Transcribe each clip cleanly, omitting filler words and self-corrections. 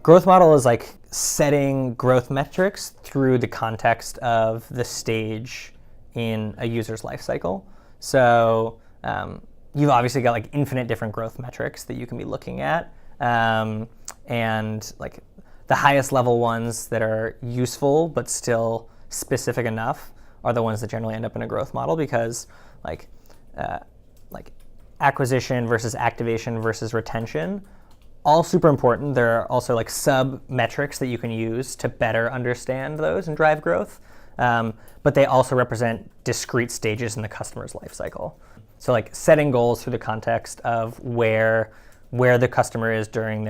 growth model is like setting growth metrics through the context of the stage in a user's life cycle. So you've obviously got like infinite different growth metrics that you can be looking at. And like the highest level ones that are useful but still specific enough are the ones that generally end up in a growth model, because like acquisition versus activation versus retention, all super important. There are also like sub metrics that you can use to better understand those and drive growth. But they also represent discrete stages in the customer's life cycle. So like setting goals through the context of where the customer is in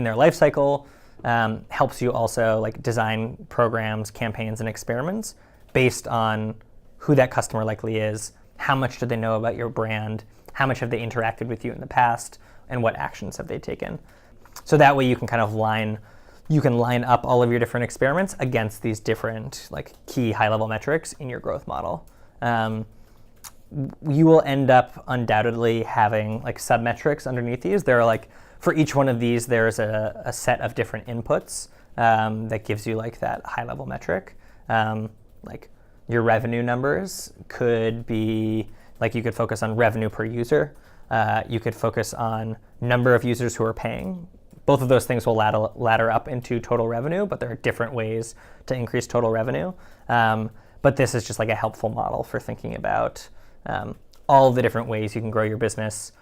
their life cycle helps you also like design programs, campaigns, and experiments based on who that customer likely is, how much do they know about your brand, how much have they interacted with you in the past, and what actions have they taken. So that way you can kind of line up all of your different experiments against these different like key high-level metrics in your growth model. You will end up undoubtedly having like sub-metrics underneath these. There are like, for each one of these, there's a set of different inputs that gives you like that high-level metric. Like your revenue numbers could be, like you could focus on revenue per user. You could focus on number of users who are paying. Both of those things will ladder up into total revenue, but there are different ways to increase total revenue. But this is just like a helpful model for thinking about all of the different ways you can grow your business,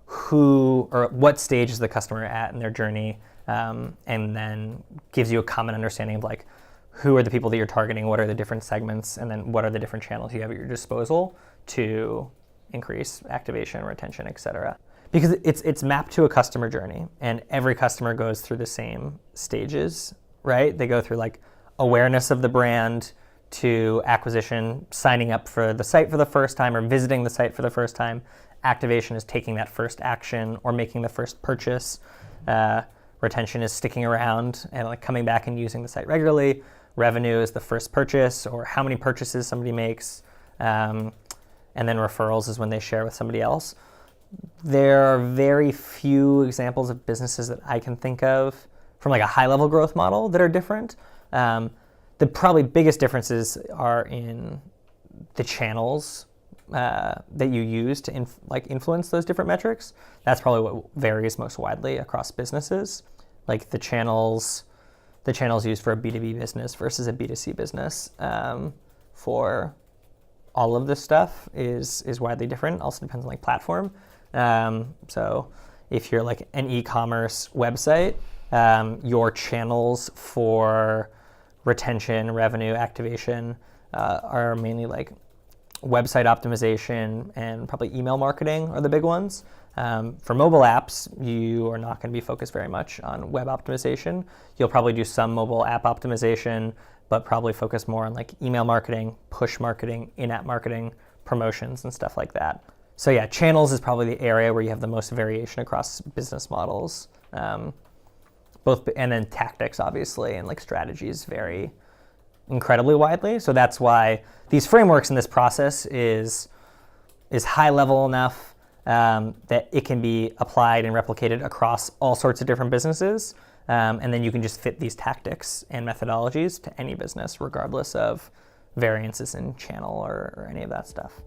who or what stage is the customer at in their journey, and then gives you a common understanding of like who are the people that you're targeting, what are the different segments, and then what are the different channels you have at your disposal to increase activation, retention, et cetera. Because it's mapped to a customer journey, and every customer goes through the same stages, right? They go through like awareness of the brand to acquisition, signing up for the site for the first time or visiting the site for the first time. Activation is taking that first action or making the first purchase. Retention is sticking around and like coming back and using the site regularly. Revenue is the first purchase or how many purchases somebody makes. And then referrals is when they share with somebody else. There are very few examples of businesses that I can think of from like a high-level growth model that are different. The probably biggest differences are in the channels that you use to influence those different metrics. That's probably what varies most widely across businesses. Like the channels used for a B2B business versus a B2C business for all of this stuff is widely different. Also depends on like platform. So if you're like an e-commerce website, your channels for retention, revenue, activation are mainly like website optimization and probably email marketing are the big ones. For mobile apps, you are not going to be focused very much on web optimization. You'll probably do some mobile app optimization, but probably focus more on like email marketing, push marketing, in-app marketing, promotions, and stuff like that. So yeah, channels is probably the area where you have the most variation across business models. And then tactics, obviously, and like strategies vary incredibly widely. So that's why these frameworks in this process is high level enough that it can be applied and replicated across all sorts of different businesses. And then you can just fit these tactics and methodologies to any business, regardless of variances in channel or any of that stuff.